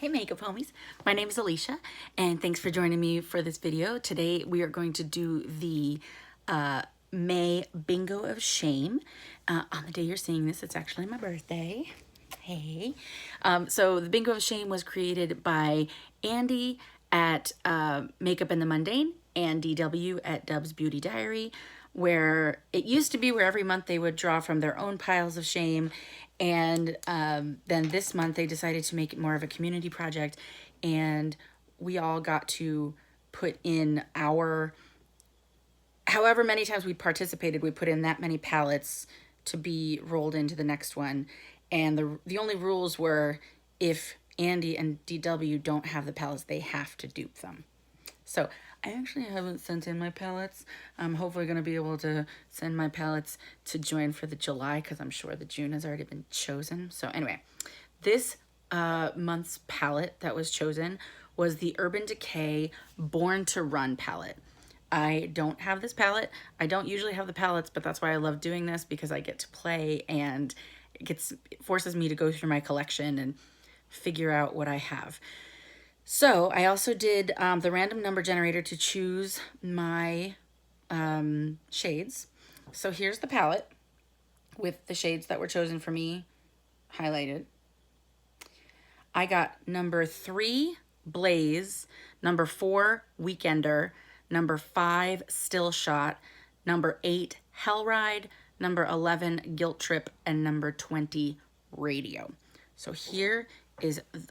Hey makeup homies, my name is Alicia and thanks for joining me for this video. Today we are going to do the May Bingo of Shame. On the day you're seeing this, it's actually my birthday. Hey. So the Bingo of Shame was created by Andie at Makeup and the Mundane and DW at Dub's Beauty Diary, where it used to be where every month they would draw from their own piles of shame. And then this month they decided to make it more of a community project, and we all got to put in our, however many times we participated, we put in that many palettes to be rolled into the next one. And the only rules were if Andie and DW don't have the palettes, they have to dupe them. So I actually haven't sent in my palettes. I'm hopefully going to be able to send my palettes to join for the July, because I'm sure the June has already been chosen. So anyway, this month's palette that was chosen was the Urban Decay Born to Run palette. I don't have this palette. I don't usually have the palettes, but that's why I love doing this, because I get to play and it forces me to go through my collection and figure out what I have. So I also did the random number generator to choose my shades. So here's the palette with the shades that were chosen for me highlighted. I got number 3, Blaze, number 4, Weekender, number 5, Still Shot, number 8, Hellride, number 11, Guilt Trip, and number 20, Radio. So here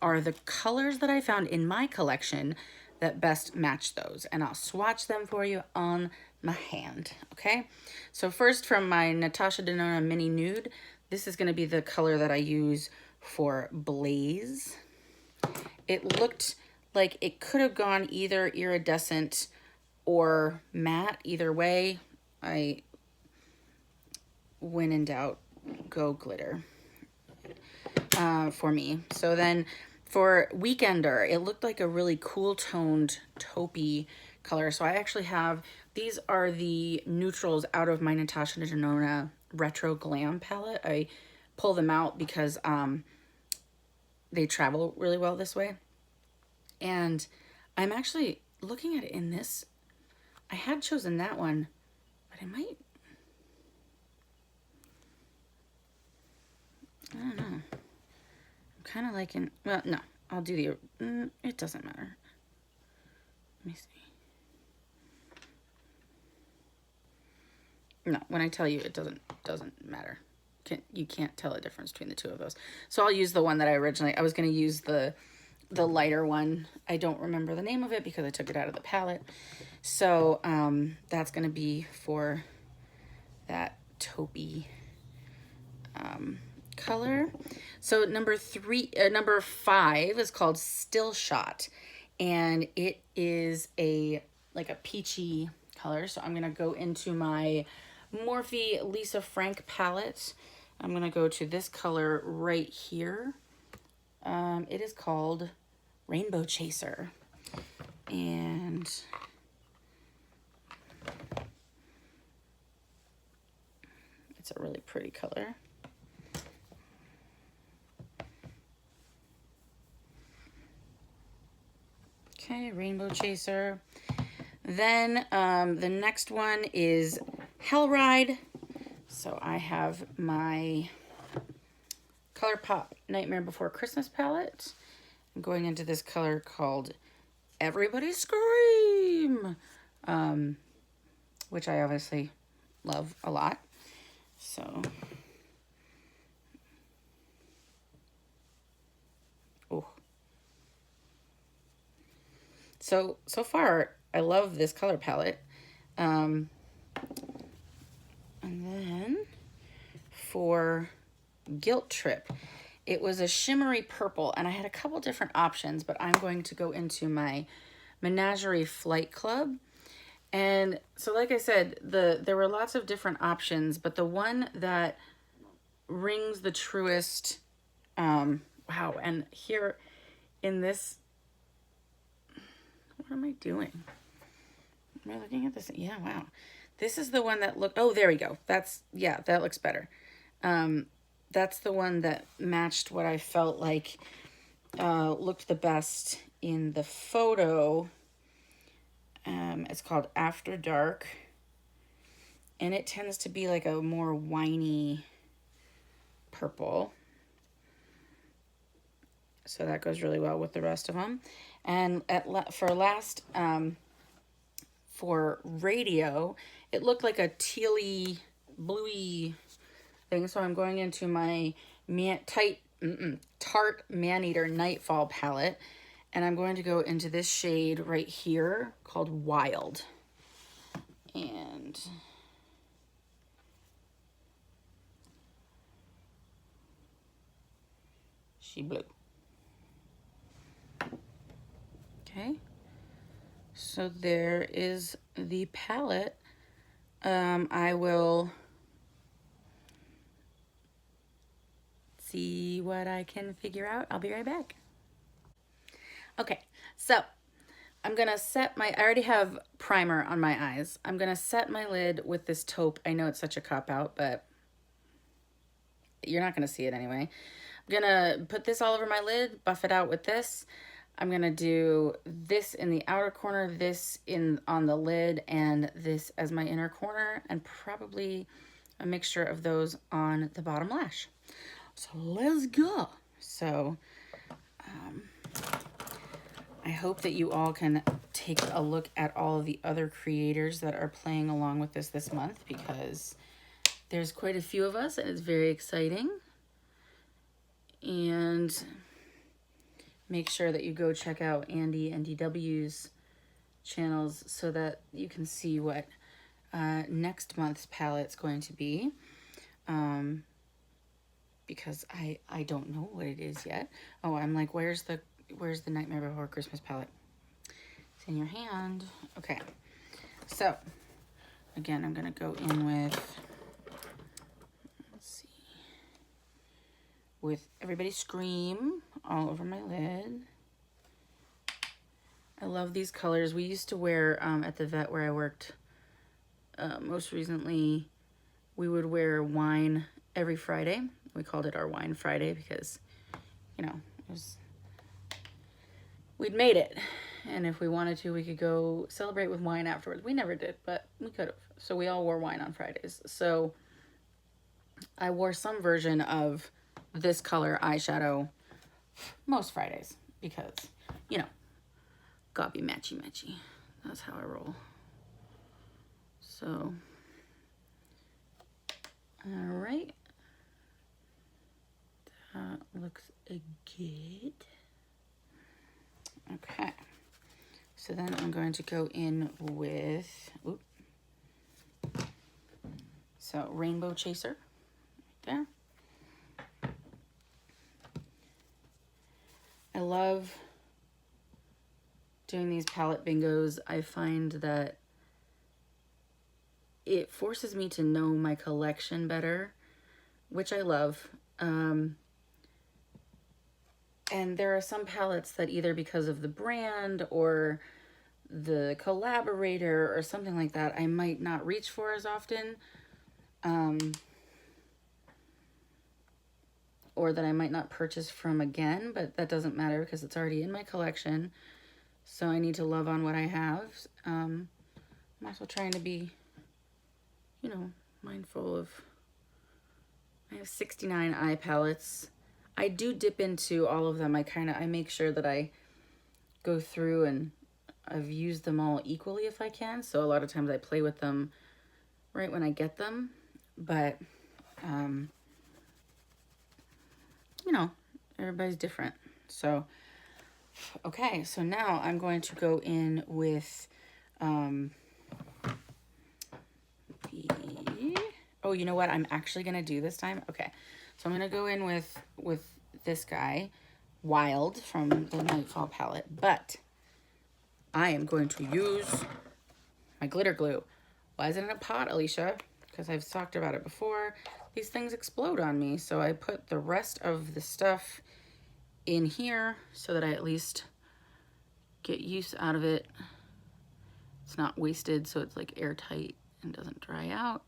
are the colors that I found in my collection that best match those, and I'll swatch them for you on my hand. Okay, so first, from my Natasha Denona Mini Nude, this is going to be the color that I use for Blaze. It looked like it could have gone either iridescent or matte. Either way, when in doubt, go glitter. For me. So then for Weekender, it looked like a really cool toned taupey color. So I actually have, these are the neutrals out of my Natasha Denona Retro Glam palette. I pull them out because they travel really well this way. And I'm actually looking at it in this. I had chosen that one, but I might, I don't know. Kind of liking, well, no, I'll do the, it doesn't matter. Let me see. No, when I tell you it doesn't matter. You can't tell a difference between the two of those. So I'll use the one that I was going to use the lighter one. I don't remember the name of it because I took it out of the palette. So that's going to be for that taupey color. So number 5 is called Still Shot, and it is like a peachy color. So I'm gonna go into my Morphe Lisa Frank palette. I'm gonna go to this color right here. It is called Rainbow Chaser, and it's a really pretty color. Okay, Rainbow Chaser. Then the next one is Hellride. So I have my ColourPop Nightmare Before Christmas palette. I'm going into this color called Everybody Scream, which I obviously love a lot. So, oh. So far, I love this color palette. And then for Guilt Trip, it was a shimmery purple, and I had a couple different options, but I'm going to go into my Menagerie Flight Club. And so, like I said, there were lots of different options, but the one that rings the truest, wow, and here in this, what am I doing? Am I looking at this? Yeah, wow. This is the one that looked, oh, there we go. Yeah, that looks better. That's the one that matched what I felt like looked the best in the photo. It's called After Dark, and it tends to be like a more winey purple. So that goes really well with the rest of them. And for radio, it looked like a tealy, bluey thing. So I'm going into my Tarte Maneater Nightfall palette. And I'm going to go into this shade right here called Wild. And she blue. Okay. So there is the palette. I will see what I can figure out. I'll be right back. Okay, so I'm gonna set I already have primer on my eyes. I'm gonna set my lid with this taupe. I know it's such a cop-out, but you're not gonna see it anyway. I'm gonna put this all over my lid, buff it out with this. I'm gonna do this in the outer corner, this on the lid, and this as my inner corner, and probably a mixture of those on the bottom lash. So let's go. So I hope that you all can take a look at all of the other creators that are playing along with this month, because there's quite a few of us and it's very exciting. And make sure that you go check out Andie and DW's channels so that you can see what next month's palette's going to be. Because I don't know what it is yet. Oh, I'm like, where's the Nightmare Before Christmas palette? It's in your hand. Okay. So, again, I'm going to go in with, let's see, with Everybody Scream all over my lid. I love these colors. We used to wear, at the vet where I worked most recently, we would wear wine every Friday. We called it our Wine Friday because, you know, we'd made it. And if we wanted to, we could go celebrate with wine afterwards. We never did, but we could have. So we all wore wine on Fridays. So I wore some version of this color eyeshadow most Fridays because, you know, gotta be matchy-matchy. That's how I roll. So, all right. That looks good. Okay. So then I'm going to go in with, so Rainbow Chaser, right there. I love doing these palette bingos. I find that it forces me to know my collection better, which I love. And there are some palettes that either because of the brand or the collaborator or something like that, I might not reach for as often. Or that I might not purchase from again, but that doesn't matter because it's already in my collection. So I need to love on what I have. I'm also trying to be, you know, mindful of, I have 69 eye palettes. I do dip into all of them. I make sure that I go through and I've used them all equally if I can. So a lot of times I play with them right when I get them. But, you know, everybody's different. So, okay. So now I'm going to go in with, oh, you know what I'm actually going to do this time? Okay. So I'm going to go in with this guy, Wild, from the Nightfall palette, but I am going to use my glitter glue. Why is it in a pot, Alicia? Because I've talked about it before. These things explode on me, so I put the rest of the stuff in here so that I at least get use out of it. It's not wasted, so it's like airtight and doesn't dry out.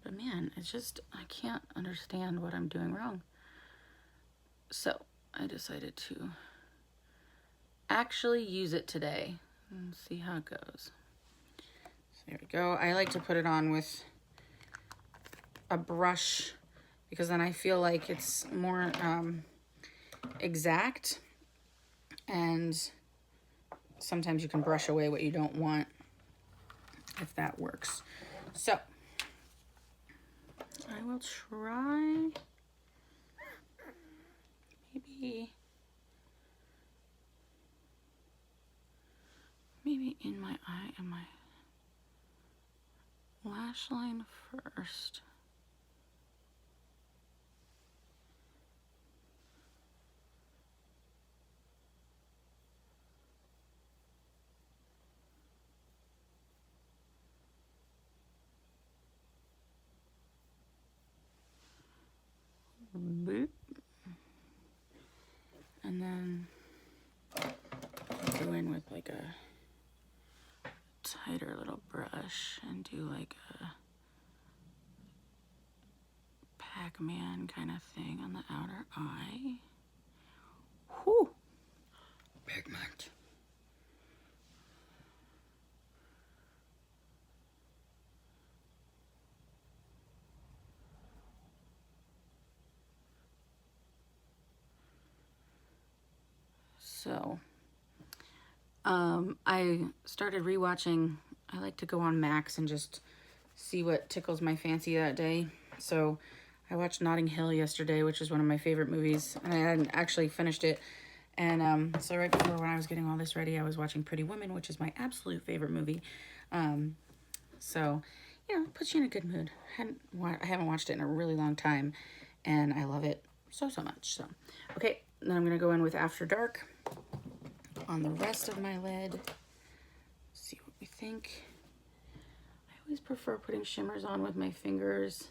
But man, it's just, I can't understand what I'm doing wrong. So I decided to actually use it today and see how it goes. So there we go. I like to put it on with a brush because then I feel like it's more exact, and sometimes you can brush away what you don't want if that works. So I will try maybe in my eye and my lash line first. Boop. And then go in with like a tighter little brush and do like a Pac-Man kind of thing on the outer eye. Whew! Pigment. So, I started rewatching. I like to go on Max and just see what tickles my fancy that day. So I watched Notting Hill yesterday, which is one of my favorite movies, and I hadn't actually finished it. And so right before, when I was getting all this ready, I was watching Pretty Woman, which is my absolute favorite movie. So, you know, puts you in a good mood. I haven't watched it in a really long time, and I love it so much. So, okay, then I'm going to go in with After Dark on the rest of my lid. See what we think. I always prefer putting shimmers on with my fingers.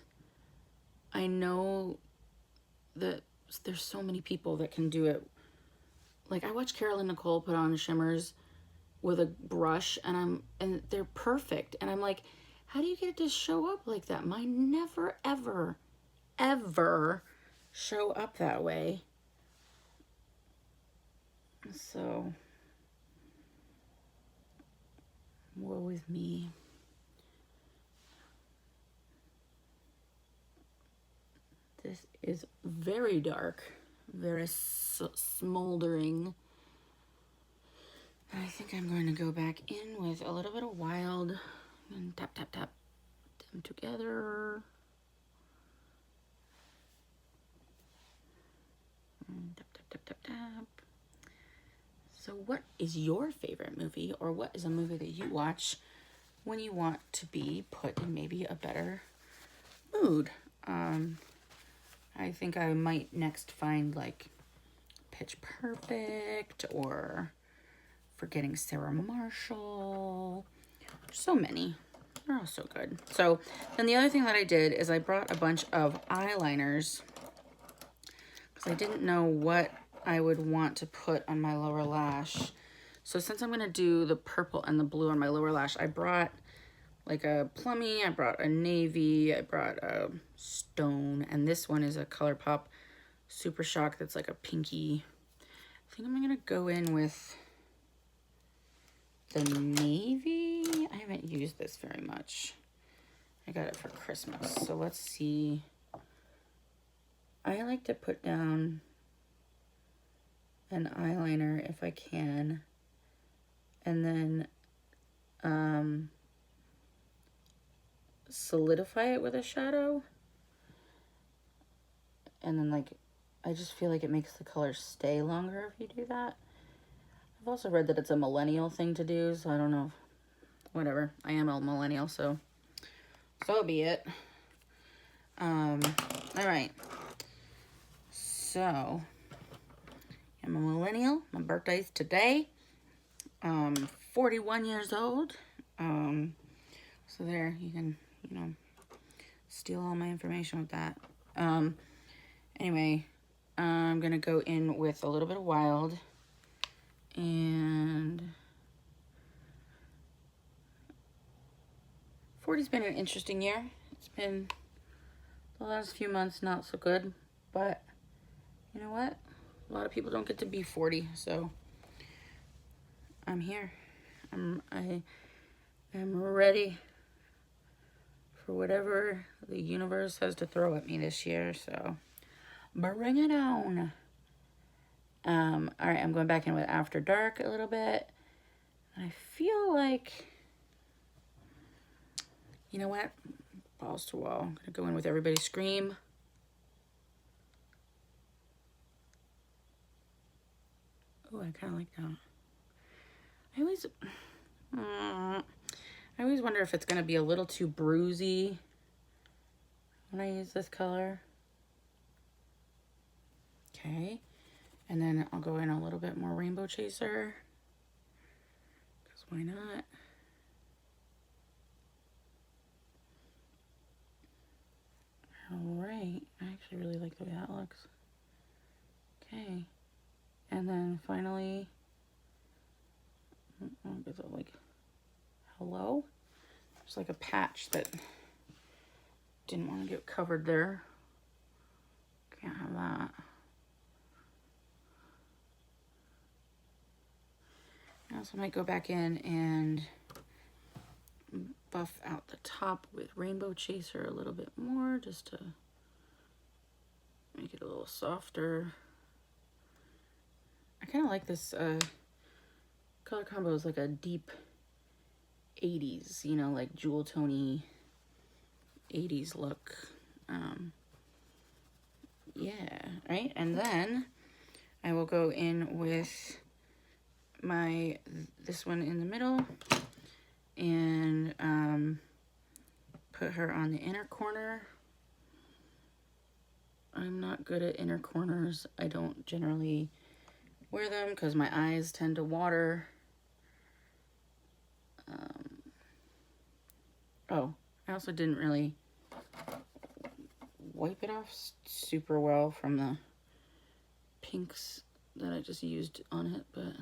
I know that there's so many people that can do it. Like, I watch Carolyn Nicole put on shimmers with a brush, and they're perfect. And I'm like, how do you get it to show up like that? Mine never, ever, ever show up that way. So, woe is me. This is very dark, very smoldering. And I think I'm going to go back in with a little bit of Wild and tap, tap, tap them together. And tap, tap, tap, tap, tap. So what is your favorite movie, or what is a movie that you watch when you want to be put in maybe a better mood? I think I might next find like Pitch Perfect or Forgetting Sarah Marshall. So many. They're all so good. So then the other thing that I did is I brought a bunch of eyeliners because I didn't know what I would want to put on my lower lash. So since I'm going to do the purple and the blue on my lower lash, I brought like a plummy, I brought a navy, I brought a stone, and this one is a ColourPop Super Shock that's like a pinky. I think I'm going to go in with the navy. I haven't used this very much. I got it for Christmas. So let's see. I like to put down an eyeliner if I can, and then solidify it with a shadow, and then like I just feel like it makes the color stay longer if you do that. I've also read that it's a millennial thing to do, so I don't know. Whatever. I am a millennial, so be it. All right. So I'm a millennial. My birthday's today. 41 years old. So there, you can, you know, steal all my information with that. Anyway, I'm gonna go in with a little bit of Wild, and 40's been an interesting year. It's been the last few months not so good, but you know what? A lot of people don't get to be 40, so I'm here. I am ready for whatever the universe has to throw at me this year, so bring it on. All right, I'm going back in with After Dark a little bit. I feel like, you know what? Balls to wall. I'm gonna go in with Everybody Scream. Oh, I kind of like that. I always wonder if it's gonna be a little too bruisey when I use this color. Okay, and then I'll go in a little bit more Rainbow Chaser, because why not? All right, I actually really like the way that looks. Okay, and then finally, is it like hello? There's like a patch that didn't want to get covered there. Can't have that. I also might go back in and buff out the top with Rainbow Chaser a little bit more, just to make it a little softer. I kind of like this color combo. Is like a deep 80s, you know, like jewel tony 80s look. Yeah, right? And then I will go in with this one in the middle and put her on the inner corner. I'm not good at inner corners. I don't generally wear them because my eyes tend to water. Oh, I also didn't really wipe it off super well from the pinks that I just used on it, but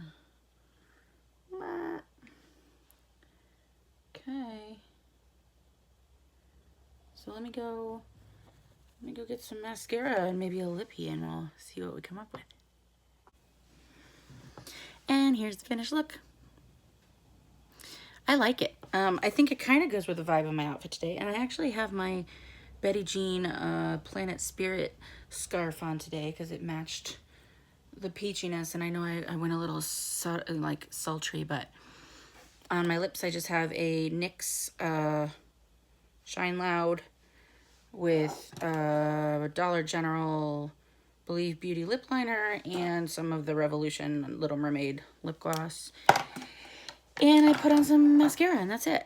okay. So let me go get some mascara and maybe a lippy, and we'll see what we come up with. And here's the finished look. I like it. I think it kind of goes with the vibe of my outfit today, and I actually have my Betty Jean Planet Spirit scarf on today because it matched the peachiness, and I know I went a little like sultry, but on my lips I just have a NYX Shine Loud with Dollar General Believe Beauty lip liner and some of the Revolution Little Mermaid lip gloss. And I put on some mascara, and that's it.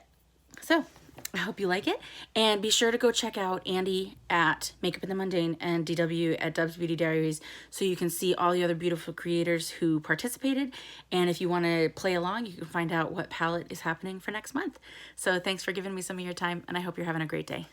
So I hope you like it, and be sure to go check out Andie at Makeup in the Mundane and DW at Dub's Beauty Diaries so you can see all the other beautiful creators who participated. And if you want to play along, you can find out what palette is happening for next month. So thanks for giving me some of your time, and I hope you're having a great day.